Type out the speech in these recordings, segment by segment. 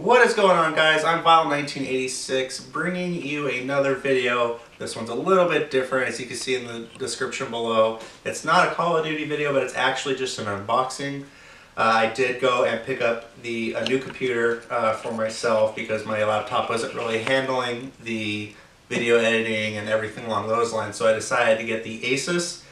What is going on, guys? I'm Viol 1986 bringing you another video. This one's a little bit different, as you can see in the description below. It's not a Call of Duty video, but it's actually just an unboxing. I did go and pick up a new computer for myself because my laptop wasn't really handling the video editing and everything along those lines, so I decided to get the Asus.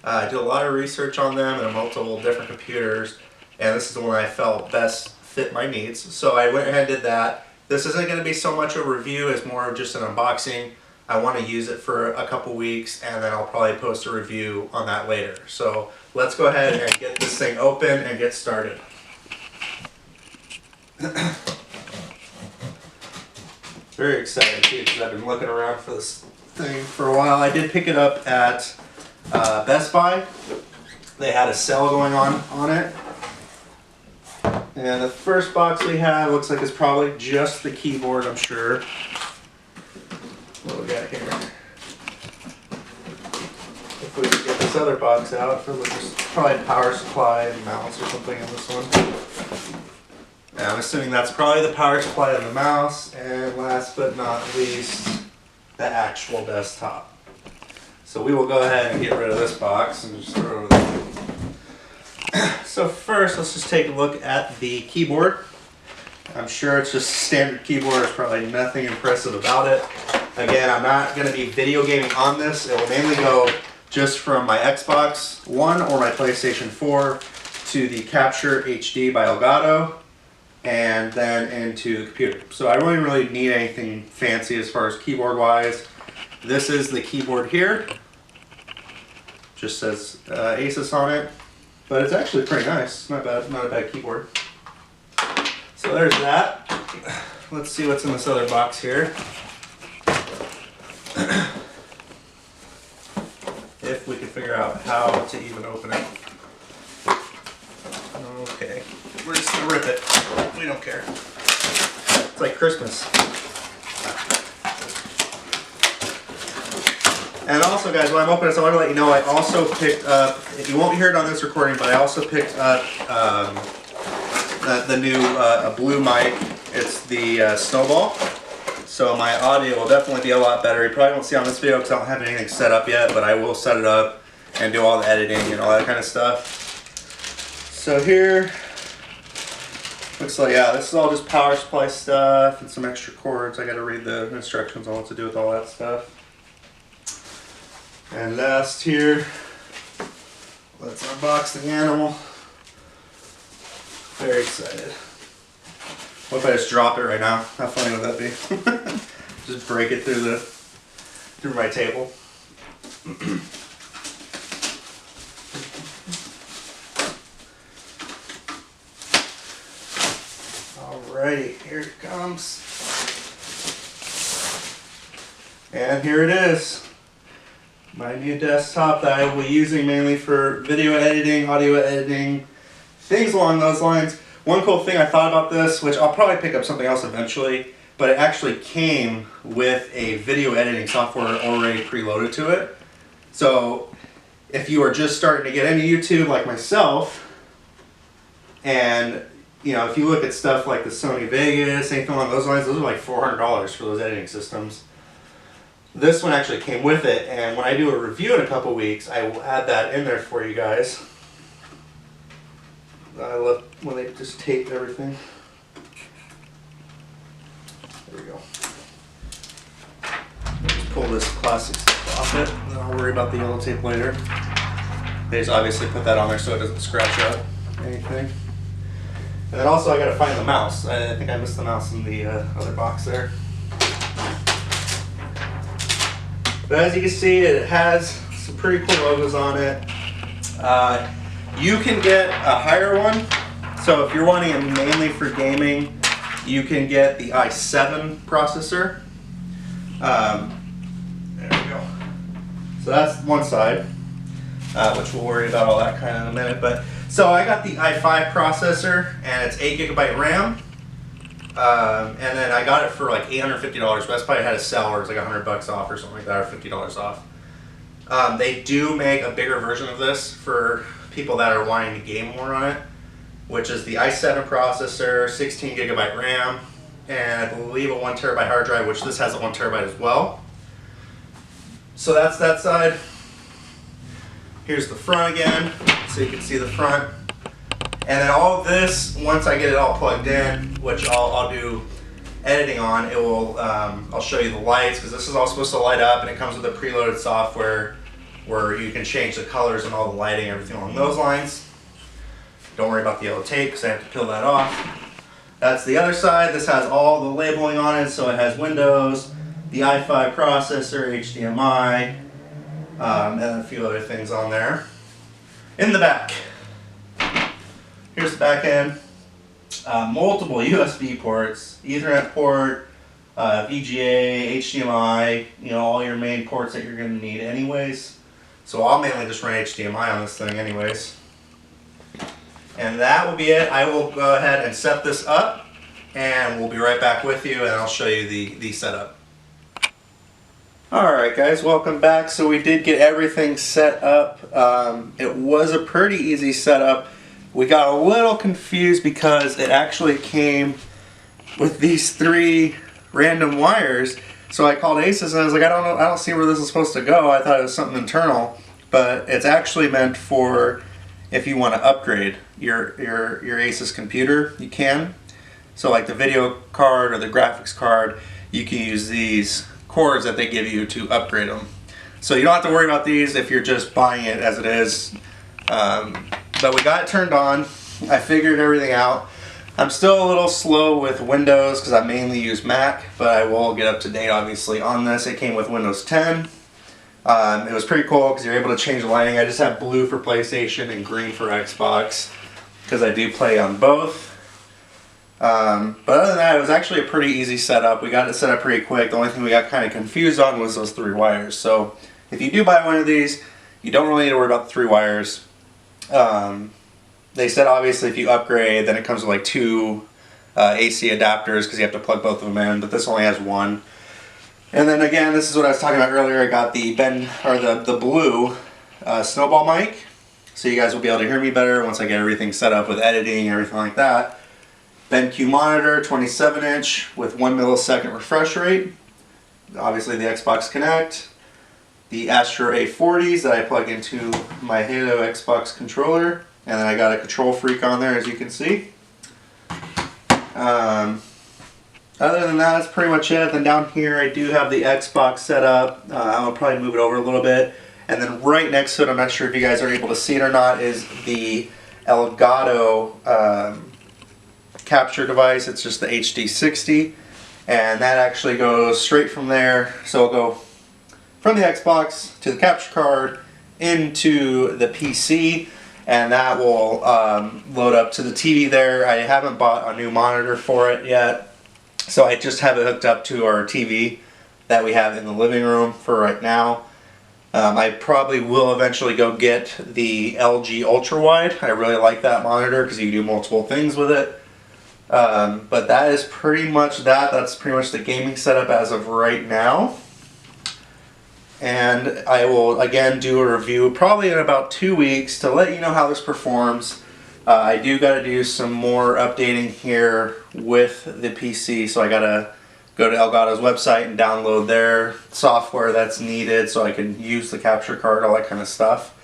I did a lot of research on them and multiple different computers, and this is the one I felt best fit my needs. So I went ahead and did that. This isn't going to be so much a review, it's more of just an unboxing. I want to use it for a couple weeks and then I'll probably post a review on that later. So let's go ahead and get this thing open and get started. Very excited too, because I've been looking around for this thing for a while. I did pick it up at Best Buy. They had a sale going on it. And the first box we have looks like it's probably just the keyboard, I'm sure. What do we got here? If we can get this other box out, there's probably power supply and mouse or something in this one. And I'm assuming that's probably the power supply and the mouse. And last but not least, the actual desktop. So we will go ahead and get rid of this box and just throw it over there. So first, let's just take a look at the keyboard. I'm sure it's just a standard keyboard. There's probably nothing impressive about it. Again, I'm not going to be video gaming on this. It will mainly go just from my Xbox One or my PlayStation 4 to the Capture HD by Elgato and then into the computer. So I don't really need anything fancy as far as keyboard wise. This is the keyboard here. Just says Asus on it. But it's actually pretty nice. Not bad. Not a bad keyboard. So there's that. Let's see what's in this other box here. If we can figure out how to even open it. Okay. We're just going to rip it. We don't care. It's like Christmas. And also, guys, while I'm opening this, I want to let you know I also picked up, you won't hear it on this recording, but I also picked up the new blue mic. It's the Snowball. So my audio will definitely be a lot better. You probably won't see on this video because I don't have anything set up yet, but I will set it up and do all the editing and all that kind of stuff. So here, looks like, yeah, this is all just power supply stuff and some extra cords. I got to read the instructions on what to do with all that stuff. And last here, let's unbox the animal. Very excited. What if I just drop it right now? How funny would that be? Just break it through my table. Alrighty, here it comes. And here it is. My new desktop that I will be using mainly for video editing, audio editing, things along those lines. One cool thing I thought about this, which I'll probably pick up something else eventually, but it actually came with a video editing software already preloaded to it. So if you are just starting to get into YouTube like myself, and if you look at stuff like the Sony Vegas, anything along those lines, those are like $400 for those editing systems. This one actually came with it, and when I do a review in a couple weeks, I will add that in there for you guys. I love when they just tape everything. There we go. Just pull this plastic stuff off it, and then I'll worry about the yellow tape later. They just obviously put that on there so it doesn't scratch up anything. And then also I gotta find the mouse. I think I missed the mouse in the other box there. But as you can see, it has some pretty cool logos on it. You can get a higher one. So if you're wanting it mainly for gaming, you can get the i7 processor. There we go. So that's one side, which we'll worry about all that kind of in a minute. But so I got the i5 processor, and it's 8GB RAM. And then I got it for like $850. Best Buy had a sale where it's like $100 off or something like that, or $50 off. They do make a bigger version of this for people that are wanting to game more on it, which is the i7 processor, 16GB RAM, and I believe a 1 terabyte hard drive, which this has a 1 terabyte as well. So that's that side. Here's the front again, so you can see the front. And then all of this, once I get it all plugged in, which I'll do editing on, it will I'll show you the lights, because this is all supposed to light up, and it comes with a preloaded software where you can change the colors and all the lighting, everything along those lines. Don't worry about the yellow tape, because I have to peel that off. That's the other side. This has all the labeling on it, so it has Windows, the i5 processor, HDMI, and a few other things on there. In the back, here's the back end. Multiple USB ports, Ethernet port, VGA, HDMI, you know, all your main ports that you're going to need anyways. So I'll mainly just run HDMI on this thing anyways. And that will be it. I will go ahead and set this up, and we'll be right back with you, and I'll show you the setup. Alright guys, welcome back. So we did get everything set up. It was a pretty easy setup. We got a little confused because it actually came with these 3 random wires. So I called Asus and I was like, I don't see where this is supposed to go. I thought it was something internal, but it's actually meant for if you want to upgrade your Asus computer, you can. So like the video card or the graphics card, you can use these cords that they give you to upgrade them. So you don't have to worry about these if you're just buying it as it is. But we got it turned on. I figured everything out. I'm still a little slow with Windows because I mainly use Mac, but I will get up to date obviously on this. It came with Windows 10. It was pretty cool because you're able to change the lighting. I just have blue for PlayStation and green for Xbox because I do play on both. But other than that, it was actually a pretty easy setup. We got it set up pretty quick. The only thing we got kind of confused on was those 3 wires. So if you do buy one of these, you don't really need to worry about the 3 wires. They said obviously if you upgrade, then it comes with like 2 AC adapters because you have to plug both of them in, but this only has 1. And then again, this is what I was talking about earlier. I got the the blue snowball mic, so you guys will be able to hear me better once I get everything set up with editing, everything like that. BenQ monitor, 27-inch with 1 millisecond refresh rate. Obviously the Xbox Connect. The Astro A40s that I plug into my Halo Xbox controller. And then I got a Control Freak on there, as you can see. Other than that, that's pretty much it. Then down here I do have the Xbox set up. I'll probably move it over a little bit. And then right next to it, I'm not sure if you guys are able to see it or not, is the Elgato capture device. It's just the HD60. And that actually goes straight from there. So it'll go from the Xbox to the capture card into the PC. And that will load up to the TV there. I haven't bought a new monitor for it yet. So I just have it hooked up to our TV that we have in the living room for right now. I probably will eventually go get the LG Ultra Wide. I really like that monitor because you can do multiple things with it. But that is pretty much that. That's pretty much the gaming setup as of right now. And I will again do a review probably in about 2 weeks to let you know how this performs. I do got to do some more updating here with the PC, so I got to go to Elgato's website and download their software that's needed so I can use the capture card, all that kind of stuff.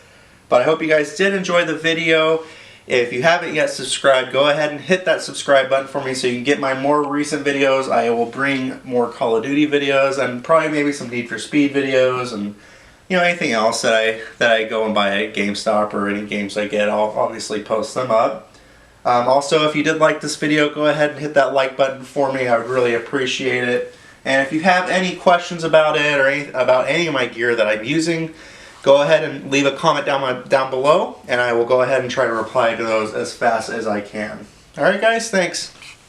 But I hope you guys did enjoy the video. If you haven't yet subscribed, go ahead and hit that subscribe button for me so you can get my more recent videos. I will bring more Call of Duty videos and probably maybe some Need for Speed videos and anything else that I go and buy at GameStop or any games I get. I'll obviously post them up. Also, if you did like this video, go ahead and hit that like button for me. I would really appreciate it. And if you have any questions about it or about any of my gear that I'm using, go ahead and leave a comment down below, and I will go ahead and try to reply to those as fast as I can. Alright guys, thanks.